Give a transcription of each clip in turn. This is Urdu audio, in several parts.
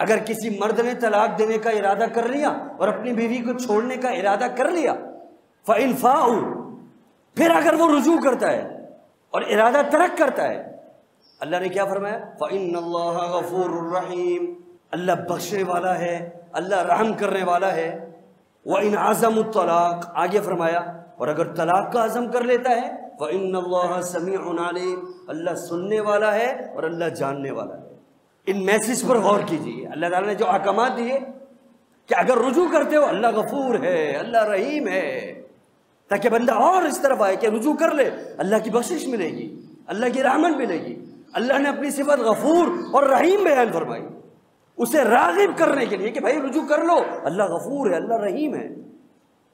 اگر کسی مرد نے طلاق دینے کا ارادہ کر لیا اور اپنی بیوی کو چھوڑنے کا ارادہ کر لیا، فَإِنْ فَاءُوا، پھر اگر وہ رجوع کرتا ہے اور ارادہ ترک کرتا ہے، اللہ نے کیا فرمایا؟ فَإِنَّ اللَّهَ غَفُورٌ رَحِيمٌ، اللہ بخشنے والا ہے، اللہ رحم کرنے والا ہے۔ وَإِنْ عَزَمُوا الطَّلَاقَ، آگے فرمایا اور اگر طلاق کا عزم کر لیتا ہے، فَإِنَّ اللَّهَ سَمِيعٌ عَلِيمٌ، اللہ سننے والا ہے اور اللہ جاننے والا ہے۔ ان میسج پر غور کیجیے، اللہ تعالیٰ نے جو احکامات دیے کہ اگر رجوع کرتے ہو اللہ غفور ہے، اللہ رحیم ہے، تاکہ بندہ اور اس طرف آئے کہ رجوع کر لے، اللہ کی بخشش ملے گی، اللہ کی رحمت ملے گی۔ اللہ نے اپنی صفت غفور اور رحیم بیان فرمائی، اسے راغب کرنے کے لیے کہ بھائی رجوع کر لو، اللہ غفور ہے، اللہ رحیم ہے۔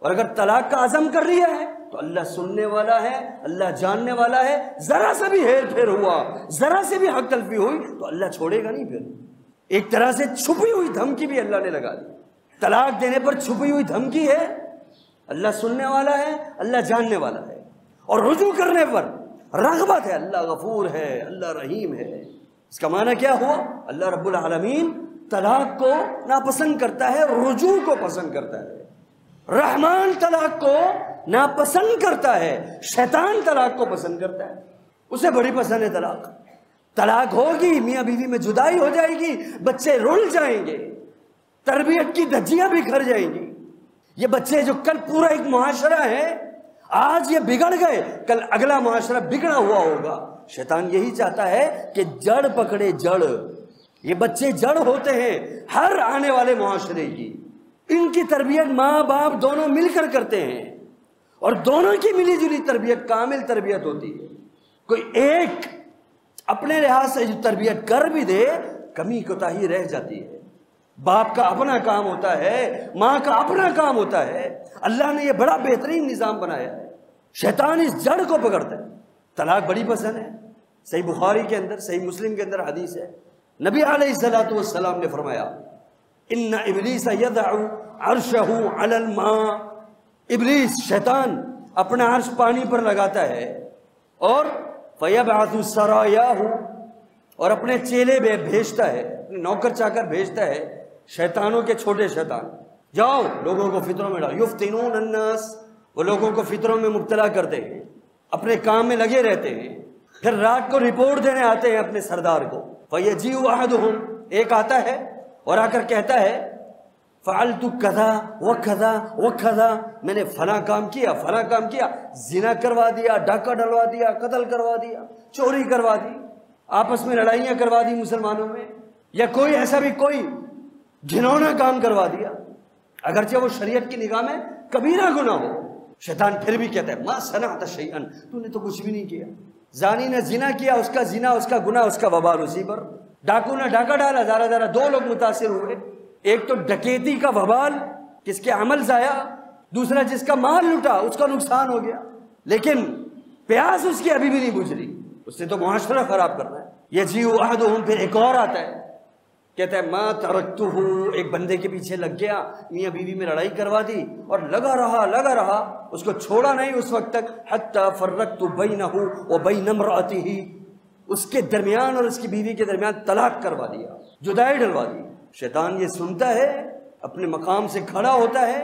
اور اگر طلاق کا عزم کر لیا ہے تو اللہ سننے والا ہے، اللہ جاننے والا ہے۔ ذرا سے بھی ہیر پھیر ہوا، ذرا سے بھی حق تلفی ہوئی تو اللہ چھوڑے گا نہیں۔ پھر ایک طرح سے چھپی ہوئی دھمکی بھی اللہ نے لگا دی۔ طلاق دینے پر چھپی ہوئی دھمکی ہے، اللہ سننے والا ہے، اللہ جاننے والا ہے۔ اور رجوع کرنے پر رغبت ہے، اللہ غفور ہے، اللہ رحیم ہے۔ اس کا معنی کیا ہوا؟ اللہ رب العالمین طلاق کو ناپسند کرتا ہے، رجوع کو پسند کرتا ہے۔ رحمان طلاق کو ناپسند کرتا ہے، شیطان طلاق کو پسند کرتا ہے، اسے بڑی پسند ہے طلاق۔ طلاق ہوگی، میاں بیوی میں جدائی ہو جائے گی، بچے رل جائیں گے، تربیت کی دھجیاں بکھر جائیں گی۔ یہ بچے جو کل پورا ایک معاشرہ ہے، آج یہ بگڑ گئے، کل اگلا معاشرہ بگڑا ہوا ہوگا۔ شیطان یہی چاہتا ہے کہ جڑ پکڑے جڑ، یہ بچے جڑ ہوتے ہیں ہر آنے والے معاشرے کی۔ ان کی تربیت ماں باپ دونوں مل کر کرتے ہیں، اور دونوں کی ملی جلی تربیت کامل تربیت ہوتی ہے۔ کوئی ایک اپنے لحاظ سے جو تربیت کر بھی دے، کمی کوتاہی رہ جاتی ہے۔ باپ کا اپنا کام ہوتا ہے، ماں کا اپنا کام ہوتا ہے۔ اللہ نے یہ بڑا بہترین نظام بنایا ہے۔ شیطان اس جڑ کو پکڑتا ہے۔ طلاق بڑی پسند ہے۔ صحیح بخاری کے اندر، صحیح مسلم کے اندر حدیث ہے، نبی علیہ الصلوۃ والسلام نے فرمایا ان ابلیس یضع عرشہ علی الماء، ابلیس شیطان اپنا عرش پانی پر لگاتا ہے، اور فیبعث سرایاہ، اور اپنے چیلے بھیجتا ہے، اپنے نوکر چاکر بھیجتا ہے، شیطانوں کے چھوٹے شیطان، جاؤ لوگوں کو فطروں میں ڈالو، یفتنون الناس، وہ لوگوں کو فطروں میں مبتلا کرتے ہیں، اپنے کام میں لگے رہتے ہیں، پھر رات کو رپورٹ دینے آتے ہیں اپنے سردار کو۔ فیجیء احدہم، ایک آتا ہے اور آ کر کہتا ہے فعلت کذا وکذا وکذا، میں نے فلاں کام کیا، فلاں کام کیا، زنا کروا دیا، ڈاکہ ڈلوا دیا، قتل کروا دیا، چوری کروا دی، آپس میں لڑائیاں کروا دی مسلمانوں میں، یا کوئی ایسا بھی کوئی گھنونا کام کروا دیا، اگرچہ وہ شریعت کی نگاہ میں کبیرہ گناہ ہو۔ شیطان پھر بھی کہتا ہے ما صنعت شیئا، تو نے تو کچھ بھی نہیں کیا۔ زانی نے زنا کیا، اس کا زنا، اس کا گناہ، اس کا وبال اسی پر۔ ڈاکو نے ڈاکہ ڈالا، ذرا ذرا دو لوگ متاثر ہوئے، ایک تو ڈکیتی کا وبال، کس کے عمل ضائع، دوسرا جس کا مال لوٹا اس کا نقصان ہو گیا، لیکن پیاس اس کی ابھی بھی نہیں بجھ رہی، اس نے تو معاشرہ خراب کرنا ہے۔ یجیء احدہم، پھر ایک اور آتا ہے، کہتا ہے ما ترکتہ، ایک بندے کے پیچھے لگ گیا، میاں بیوی میں لڑائی کروا دی، اور لگا رہا، اس کو چھوڑا نہیں اس وقت تک، حتی فرقت بینہ وبین امرأتہ، اس کے درمیان اور اس کی بیوی کے درمیان طلاق کروا دیا، جدائی ڈلوا دی۔ شیطان یہ سنتا ہے، اپنے مقام سے کھڑا ہوتا ہے،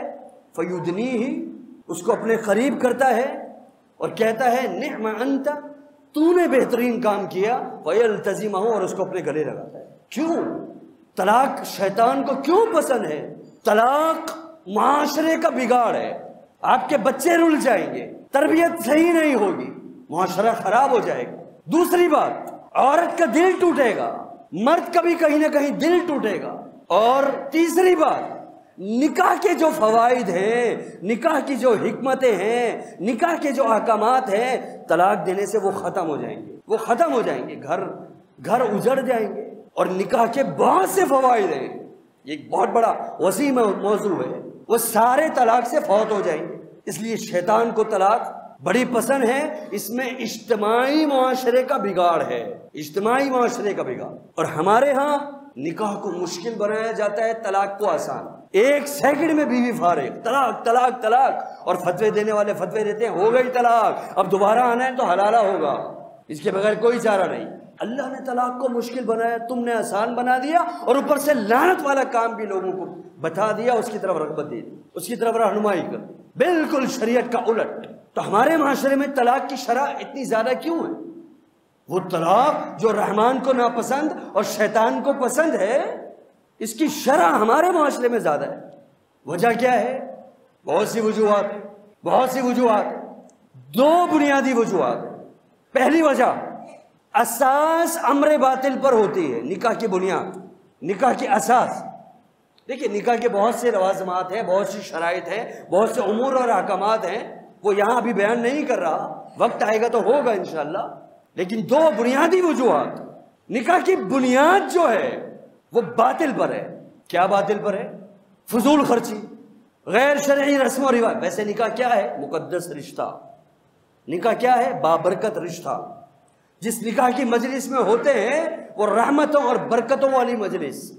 فیدنیہ، اس کو اپنے قریب کرتا ہے اور کہتا ہے نعم انت، تو نے بہترین کام کیا، فیلتزمہ، اور اس کو اپنے گلے لگاتا ہے۔ کیوں؟ طلاق شیطان کو کیوں پسند ہے؟ طلاق معاشرے کا بگاڑ ہے، آپ کے بچے رل جائیں گے، تربیت صحیح نہیں ہوگی، معاشرہ خراب ہو جائے گا۔ دوسری بات، عورت کا دل ٹوٹے گا، مرد کا بھی کہیں نہ کہیں دل ٹوٹے گا۔ اور تیسری بات، نکاح کے جو فوائد ہیں، نکاح کی جو حکمتیں ہیں، نکاح کے جو احکامات ہیں، طلاق دینے سے وہ ختم ہو جائیں گے، وہ ختم ہو جائیں گے، گھر اجڑ جائیں گے۔ اور نکاح کے بہت سے فوائد ہیں، یہ ایک بہت بڑا وسیع موضوع ہے، وہ سارے طلاق سے فوت ہو جائیں گے۔ اس لیے شیطان کو طلاق بڑی پسند ہے، اس میں اجتماعی معاشرے کا بگاڑ ہے، اجتماعی معاشرے کا بگاڑ۔ اور ہمارے ہاں نکاح کو مشکل بنایا جاتا ہے، طلاق کو آسان، ایک سیکنڈ میں بیوی فارغ، طلاق طلاق طلاق، اور فتوے دینے والے فتوے دیتے ہیں ہو گئی طلاق، اب دوبارہ آنا ہے تو حلالہ ہوگا، اس کے بغیر کوئی چارہ نہیں۔ اللہ نے طلاق کو مشکل بنایا، تم نے آسان بنا دیا، اور اوپر سے لعنت والا کام بھی لوگوں کو بتا دیا، اس کی طرف رغبت دے دی، اس کی طرف رہنمائی کر، بالکل شریعت کا الٹ۔ تو ہمارے معاشرے میں طلاق کی شرح اتنی زیادہ کیوں ہے؟ وہ طلاق جو رحمان کو ناپسند اور شیطان کو پسند ہے، اس کی شرح ہمارے معاشرے میں زیادہ ہے۔ وجہ کیا ہے؟ بہت سی وجوہات ہیں، بہت سی وجوہات ہیں۔ دو بنیادی وجوہات ہیں۔ پہلی وجہ، اساس امر باطل پر ہوتی ہے، نکاح کی بنیاد، نکاح کی اساس۔ دیکھیے نکاح کے بہت سے لوازمات ہیں، بہت سی شرائط ہیں، بہت سے امور اور احکامات ہیں، وہ یہاں ابھی بیان نہیں کر رہا، وقت آئے گا تو ہوگا انشاءاللہ۔ لیکن دو بنیادی وجوہات، نکاح کی بنیاد جو ہے وہ باطل پر ہے۔ کیا باطل پر ہے؟ فضول خرچی، غیر شرعی رسم و رواج۔ ویسے نکاح کیا ہے؟ مقدس رشتہ۔ نکاح کیا ہے؟ بابرکت رشتہ۔ جس نکاح کی مجلس میں ہوتے ہیں وہ رحمتوں اور برکتوں والی مجلس،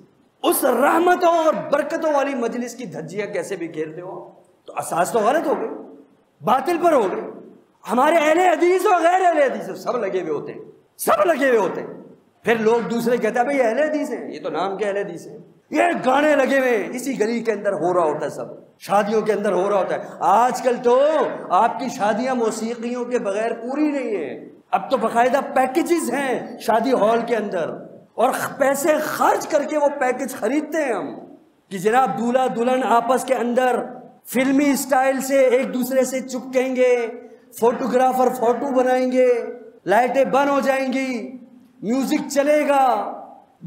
اس رحمتوں اور برکتوں والی مجلس کی دھجیاں کیسے بھی کھیلتے ہو؟ تو اساس تو غلط ہو گئی، باطل پر ہو گئی۔ ہمارے اہل حدیث اور غیر اہل حدیث سب لگے ہوئے ہوتے ہیں، سب لگے ہوئے ہوتے ہیں۔ پھر لوگ دوسرے کہتے ہیں بھائی اہل حدیث ہیں، یہ تو نام کے اہل حدیث ہیں، یہ گانے لگے ہوئے ہیں، اسی گلی کے اندر ہو رہا ہوتا ہے، سب شادیوں کے اندر ہو رہا ہوتا ہے۔ آج کل تو آپ کی شادیاں موسیقیوں کے بغیر پوری نہیں ہیں، اب تو باقاعدہ پیکیجز ہیں شادی ہال کے اندر، اور پیسے خرچ کر کے وہ پیکج خریدتے ہیں ہم، کہ جناب دولہا دلہن آپس کے اندر فلمی اسٹائل سے ایک دوسرے سے چپکیں گے، فوٹوگرافر فوٹو بنائیں گے، لائٹیں بند ہو جائیں گی، میوزک چلے گا،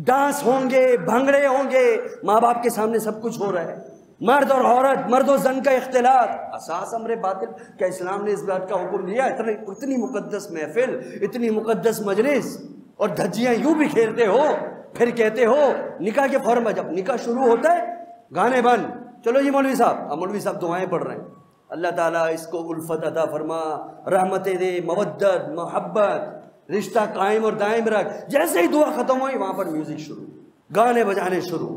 ڈانس ہوں گے، بھنگڑے ہوں گے، ماں باپ کے سامنے سب کچھ ہو رہا ہے، مرد اور عورت، مرد و زن کا اختلاط۔ اساس امر باطل۔ کیا اسلام نے اس بات کا حکم دیا؟ اتنی مقدس محفل، اتنی مقدس مجلس، اور دھجیاں یوں بھی کھیلتے ہو، پھر کہتے ہو نکاح کے فوراً جب نکاح شروع ہوتا ہے گانے بند، چلو جی مولوی صاحب، اب مولوی صاحب دعائیں پڑھ رہے ہیں، اللہ تعالیٰ اس کو الفت عطا فرما، رحمتیں دے، مودت، محبت، رشتہ قائم اور دائم رکھ۔ جیسے ہی دعا ختم ہوئی وہاں پر میوزک شروع، گانے بجانے شروع۔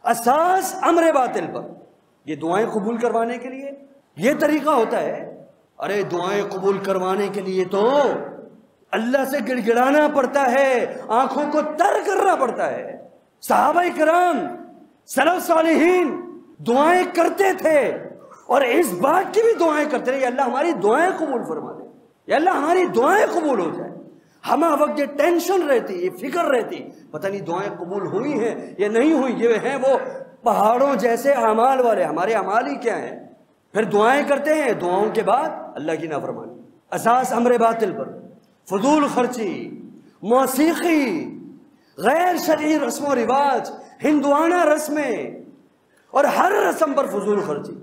اساس امر باطل پر۔ یہ دعائیں قبول کروانے کے لیے یہ طریقہ ہوتا ہے؟ ارے دعائیں قبول کروانے کے لیے تو اللہ سے گڑ گڑانا پڑتا ہے، آنکھوں کو تر کرنا پڑتا ہے۔ صحابہ کرام، سلف صالحین دعائیں کرتے تھے، اور اس بات کی بھی دعائیں کرتے رہے، یا اللہ ہماری دعائیں قبول فرما دے، یا اللہ ہماری دعائیں قبول ہو جائے۔ ہمیں وقت یہ ٹینشن رہتی، یہ فکر رہتی، پتہ نہیں دعائیں قبول ہوئی ہیں یا نہیں ہوئی۔ یہ ہیں وہ پہاڑوں جیسے اعمال والے، ہمارے اعمال ہی کیا ہیں؟ پھر دعائیں کرتے ہیں، دعاؤں کے بعد اللہ کی نافرمانی۔ اساس امر باطل پر، فضول خرچی، موسیقی، غیر شرعی رسم و رواج، ہندوانہ رسمیں، اور ہر رسم پر فضول خرچی۔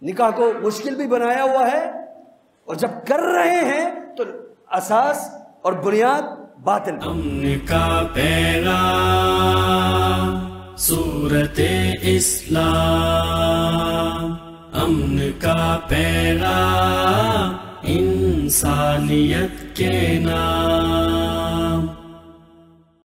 نکاح کو مشکل بھی بنایا ہوا ہے، اور جب کر رہے ہیں تو اساس اور بنیاد باطل۔ امن کا پیغام صورت اسلام، امن کا پیغام انسانیت کے نام۔